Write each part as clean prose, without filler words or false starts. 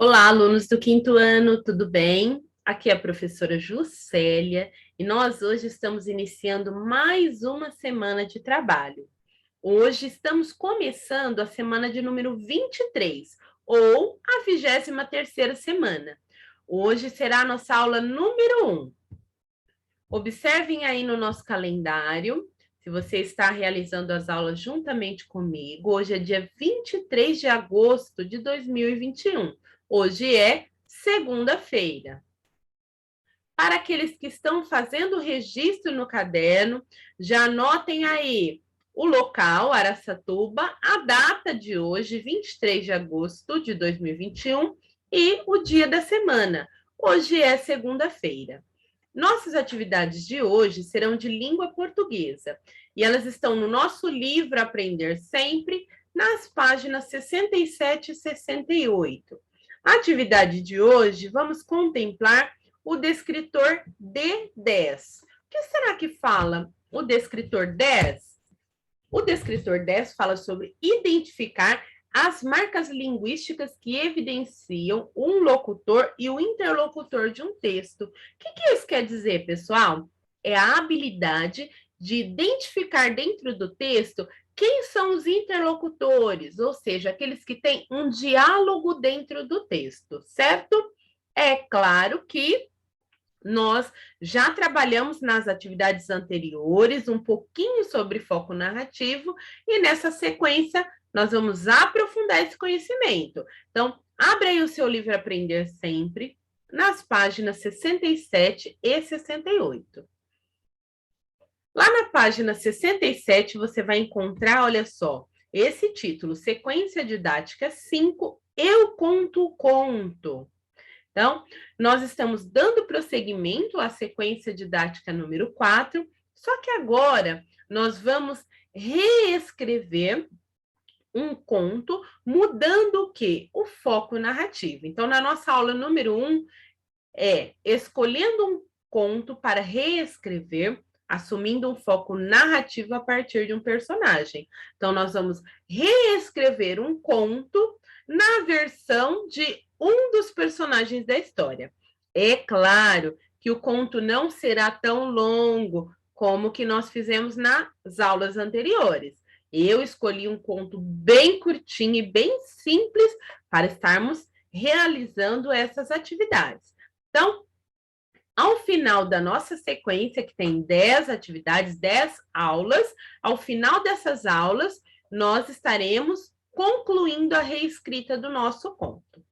Olá, alunos do quinto ano, tudo bem? Aqui é a professora Juscelia e nós hoje estamos iniciando mais uma semana de trabalho. Hoje estamos começando a semana de número 23, ou a 23ª semana. Hoje será a nossa aula número 1. Observem aí no nosso calendário, se você está realizando as aulas juntamente comigo. Hoje é dia 23 de agosto de 2021. Hoje é segunda-feira. Para aqueles que estão fazendo o registro no caderno, já anotem aí o local, Araçatuba, a data de hoje, 23 de agosto de 2021, e o dia da semana. Hoje é segunda-feira. Nossas atividades de hoje serão de língua portuguesa e elas estão no nosso livro Aprender Sempre, nas páginas 67 e 68. A atividade de hoje, vamos contemplar o descritor D10. O que será que fala o descritor 10? O descritor 10 fala sobre identificar as marcas linguísticas que evidenciam um locutor e o interlocutor de um texto. O que isso quer dizer, pessoal? É a habilidade de identificar dentro do texto quem são os interlocutores, ou seja, aqueles que têm um diálogo dentro do texto, certo? É claro que nós já trabalhamos nas atividades anteriores um pouquinho sobre foco narrativo e nessa sequência nós vamos aprofundar esse conhecimento. Então, abra aí o seu livro Aprender Sempre, nas páginas 67 e 68. Lá na página 67 você vai encontrar, olha só, esse título, Sequência Didática 5, Eu Conto o Conto. Então, nós estamos dando prosseguimento à sequência didática número 4, só que agora nós vamos reescrever um conto, mudando o quê? O foco narrativo. Então, na nossa aula número 1, é escolhendo um conto para reescrever, assumindo um foco narrativo a partir de um personagem. Então, nós vamos reescrever um conto na versão de um dos personagens da história. É claro que o conto não será tão longo como que nós fizemos nas aulas anteriores. Eu escolhi um conto bem curtinho e bem simples para estarmos realizando essas atividades. Então, ao final da nossa sequência, que tem 10 atividades, 10 aulas, ao final dessas aulas, nós estaremos concluindo a reescrita do nosso conto.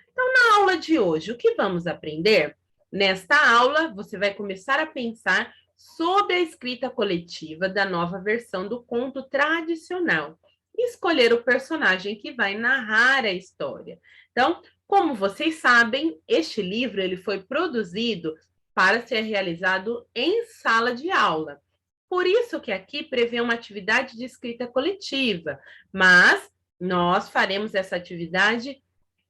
Então, na aula de hoje, o que vamos aprender? Nesta aula, você vai começar a pensar sobre a escrita coletiva da nova versão do conto tradicional e escolher o personagem que vai narrar a história. Então, como vocês sabem, este livro ele foi produzido para ser realizado em sala de aula. Por isso que aqui prevê uma atividade de escrita coletiva, mas nós faremos essa atividade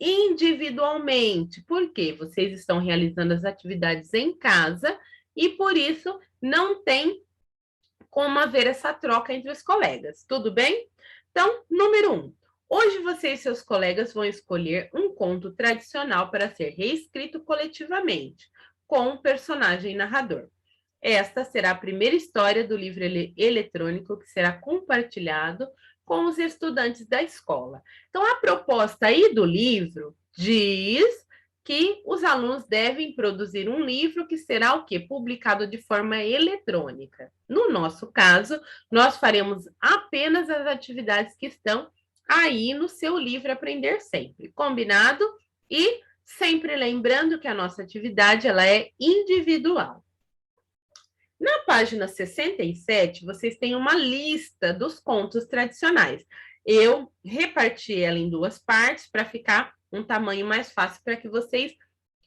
individualmente, porque vocês estão realizando as atividades em casa e por isso não tem como haver essa troca entre os colegas, tudo bem? Então, número 1. Hoje você e seus colegas vão escolher um conto tradicional para ser reescrito coletivamente, com um personagem narrador. Esta será a primeira história do livro eletrônico que será compartilhado com os estudantes da escola. Então, a proposta aí do livro diz que os alunos devem produzir um livro que será o quê? Publicado de forma eletrônica. No nosso caso, nós faremos apenas as atividades que estão aí no seu livro Aprender Sempre. Combinado? E sempre lembrando que a nossa atividade ela é individual. Na página 67, vocês têm uma lista dos contos tradicionais. Eu reparti ela em duas partes para ficar um tamanho mais fácil para que vocês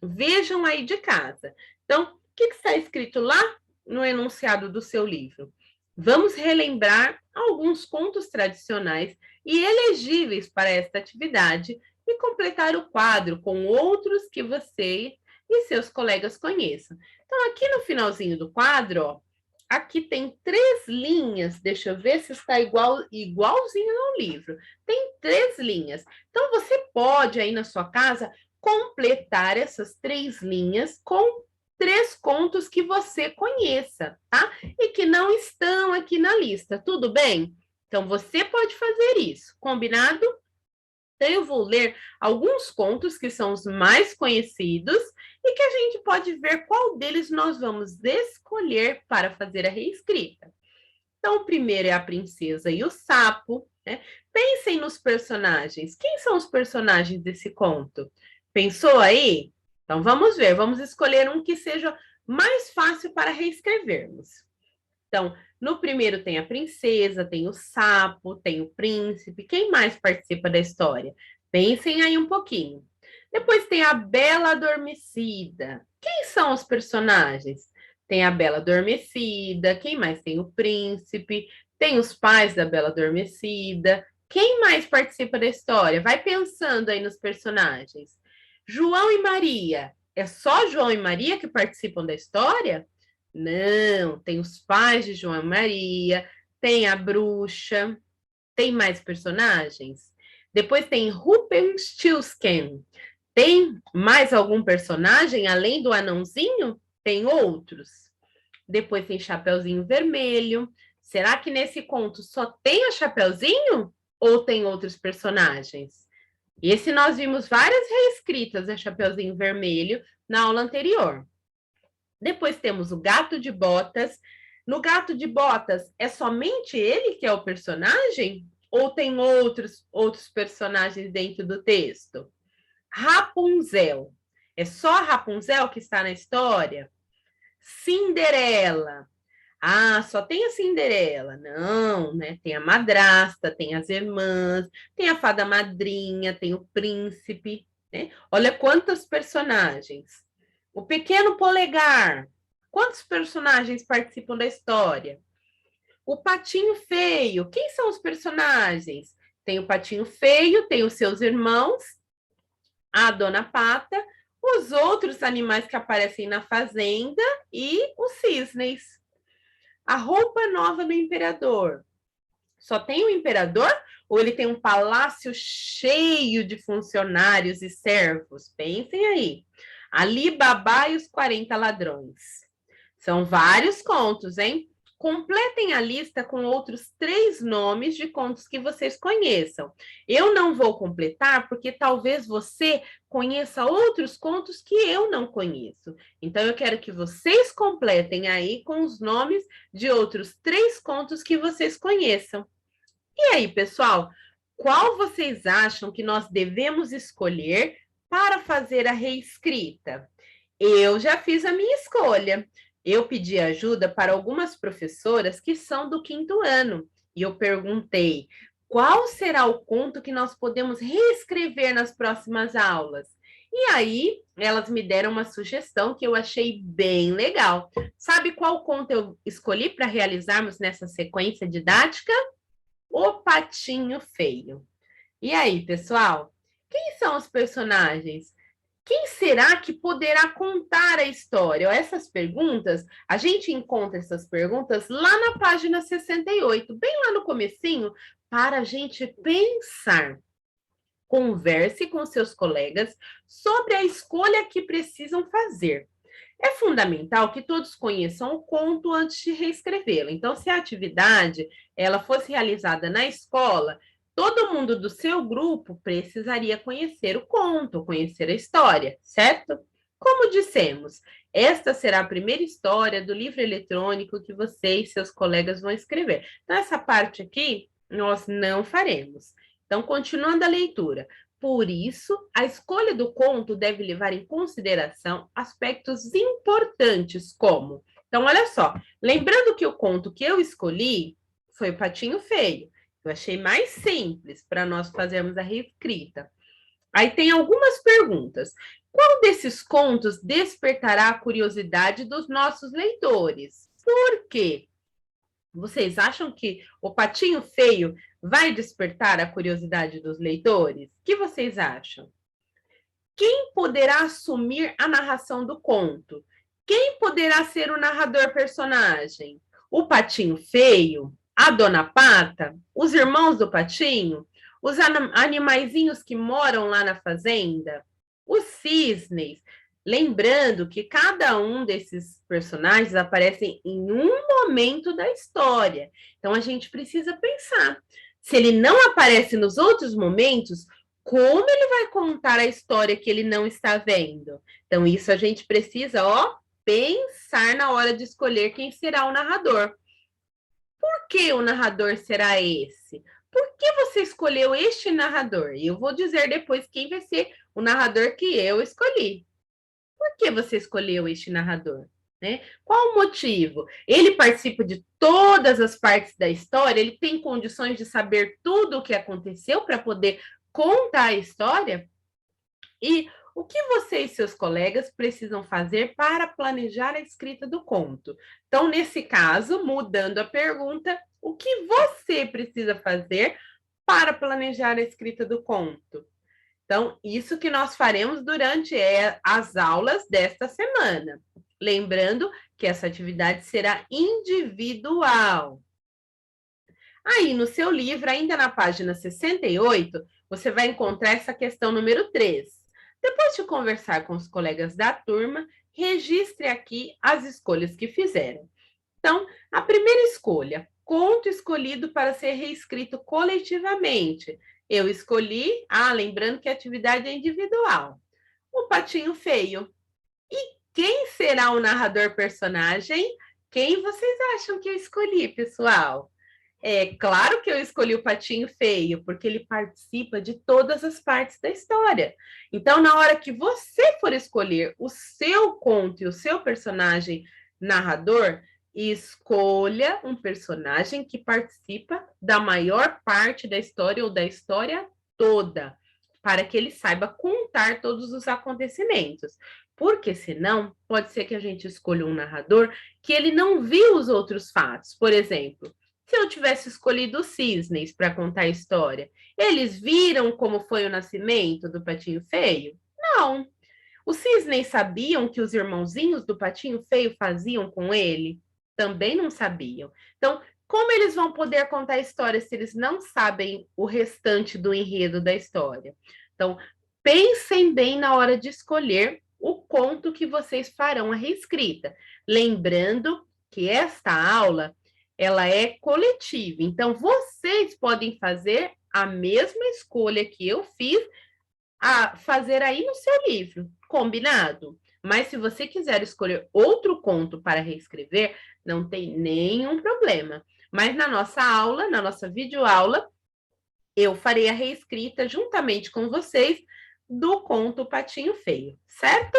vejam aí de casa. Então, o que está escrito lá no enunciado do seu livro? Vamos relembrar alguns contos tradicionais e elegíveis para esta atividade e completar o quadro com outros que você e seus colegas conheçam. Então, aqui no finalzinho do quadro, ó, aqui tem 3 linhas, deixa eu ver se está igualzinho no livro. Tem 3 linhas. Então, você pode aí na sua casa completar essas 3 linhas com 3 contos que você conheça, tá? E que não estão aqui na lista, tudo bem? Então, você pode fazer isso, combinado? Então, eu vou ler alguns contos que são os mais conhecidos e que a gente pode ver qual deles nós vamos escolher para fazer a reescrita. Então, o primeiro é A Princesa e o Sapo, né? Pensem nos personagens. Quem são os personagens desse conto? Pensou aí? Então, vamos ver. Vamos escolher um que seja mais fácil para reescrevermos. Então, no primeiro tem a princesa, tem o sapo, tem o príncipe. Quem mais participa da história? Pensem aí um pouquinho. Depois tem a Bela Adormecida. Quem são os personagens? Tem a Bela Adormecida. Quem mais? Tem o príncipe. Tem os pais da Bela Adormecida. Quem mais participa da história? Vai pensando aí nos personagens. João e Maria. É só João e Maria que participam da história? Não, tem os pais de João e Maria, tem a bruxa, tem mais personagens? Depois tem Rumpelstiltskin. Tem mais algum personagem além do anãozinho? Tem outros? Depois tem Chapeuzinho Vermelho. Será que nesse conto só tem a Chapeuzinho? Ou tem outros personagens? Esse nós vimos várias reescritas a Chapeuzinho Vermelho na aula anterior. Depois temos o Gato de Botas. No Gato de Botas, é somente ele que é o personagem? Ou tem outros personagens dentro do texto? Rapunzel. É só a Rapunzel que está na história? Cinderela. Ah, só tem a Cinderela. Não, né? Tem a madrasta, tem as irmãs, tem a fada madrinha, tem o príncipe, né? Olha quantos personagens. O Pequeno Polegar. Quantos personagens participam da história? O Patinho Feio. Quem são os personagens? Tem o Patinho Feio, tem os seus irmãos, a Dona Pata, os outros animais que aparecem na fazenda e os cisnes. A roupa nova do imperador. Só tem o imperador ou ele tem um palácio cheio de funcionários e servos? Pensem aí. Ali Babá e os 40 ladrões. São vários contos, hein? Completem a lista com outros 3 nomes de contos que vocês conheçam. Eu não vou completar porque talvez você conheça outros contos que eu não conheço. Então, eu quero que vocês completem aí com os nomes de outros 3 contos que vocês conheçam. E aí, pessoal, qual vocês acham que nós devemos escolher para fazer a reescrita? Eu já fiz a minha escolha. Eu pedi ajuda para algumas professoras que são do 5º ano. E eu perguntei, qual será o conto que nós podemos reescrever nas próximas aulas? E aí, elas me deram uma sugestão que eu achei bem legal. Sabe qual conto eu escolhi para realizarmos nessa sequência didática? O Patinho Feio. E aí, pessoal? Quem são os personagens? Quem será que poderá contar a história? Essas perguntas, a gente encontra essas perguntas lá na página 68, bem lá no comecinho, para a gente pensar. Converse com seus colegas sobre a escolha que precisam fazer. É fundamental que todos conheçam o conto antes de reescrevê-lo. Então, se a atividade ela fosse realizada na escola, todo mundo do seu grupo precisaria conhecer o conto, conhecer a história, certo? Como dissemos, esta será a primeira história do livro eletrônico que você e seus colegas vão escrever. Então, essa parte aqui nós não faremos. Então, continuando a leitura. Por isso, a escolha do conto deve levar em consideração aspectos importantes, como... Então, olha só, lembrando que o conto que eu escolhi foi o Patinho Feio. Eu achei mais simples para nós fazermos a reescrita. Aí tem algumas perguntas. Qual desses contos despertará a curiosidade dos nossos leitores? Por quê? Vocês acham que o Patinho Feio vai despertar a curiosidade dos leitores? O que vocês acham? Quem poderá assumir a narração do conto? Quem poderá ser o narrador personagem? O Patinho Feio? A Dona Pata? Os irmãos do Patinho? Os animaizinhos que moram lá na fazenda, os cisnes. Lembrando que cada um desses personagens aparecem em um momento da história. Então a gente precisa pensar. Se ele não aparece nos outros momentos, como ele vai contar a história que ele não está vendo? Então isso a gente precisa, pensar na hora de escolher quem será o narrador. Por que o narrador será esse? Por que você escolheu este narrador? E eu vou dizer depois quem vai ser o narrador que eu escolhi. Por que você escolheu este narrador? Né? Qual o motivo? Ele participa de todas as partes da história? Ele tem condições de saber tudo o que aconteceu para poder contar a história? E o que você e seus colegas precisam fazer para planejar a escrita do conto? Então, nesse caso, mudando a pergunta, o que você precisa fazer para planejar a escrita do conto? Então, isso que nós faremos durante as aulas desta semana. Lembrando que essa atividade será individual. Aí, no seu livro, ainda na página 68, você vai encontrar essa questão número 3. Depois de conversar com os colegas da turma, registre aqui as escolhas que fizeram. Então, a primeira escolha, conto escolhido para ser reescrito coletivamente. Eu escolhi, lembrando que a atividade é individual. O Patinho Feio. E quem será o narrador personagem? Quem vocês acham que eu escolhi, pessoal? É claro que eu escolhi o Patinho Feio, porque ele participa de todas as partes da história. Então, na hora que você for escolher o seu conto e o seu personagem narrador, escolha um personagem que participa da maior parte da história ou da história toda, para que ele saiba contar todos os acontecimentos. Porque senão, pode ser que a gente escolha um narrador que ele não viu os outros fatos. Por exemplo, se eu tivesse escolhido os cisnes para contar a história, eles viram como foi o nascimento do Patinho Feio? Não. Os cisnes sabiam que os irmãozinhos do Patinho Feio faziam com ele? Também não sabiam. Então, como eles vão poder contar a história se eles não sabem o restante do enredo da história? Então, pensem bem na hora de escolher o conto que vocês farão a reescrita. Lembrando que esta aula ela é coletiva. Então, vocês podem fazer a mesma escolha que eu fiz, fazer aí no seu livro, combinado? Mas se você quiser escolher outro conto para reescrever, não tem nenhum problema. Mas na nossa aula, na nossa videoaula, eu farei a reescrita juntamente com vocês do conto Patinho Feio, certo?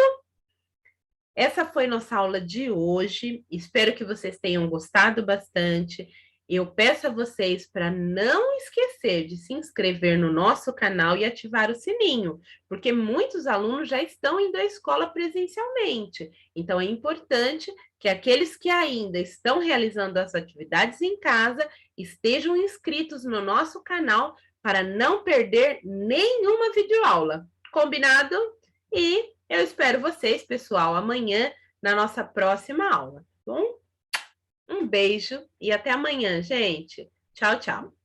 Essa foi nossa aula de hoje. Espero que vocês tenham gostado bastante. Eu peço a vocês para não esquecer de se inscrever no nosso canal e ativar o sininho, porque muitos alunos já estão indo à escola presencialmente. Então, é importante que aqueles que ainda estão realizando as atividades em casa estejam inscritos no nosso canal para não perder nenhuma videoaula. Combinado? E eu espero vocês, pessoal, amanhã na nossa próxima aula. Bom? Um beijo e até amanhã, gente. Tchau, tchau.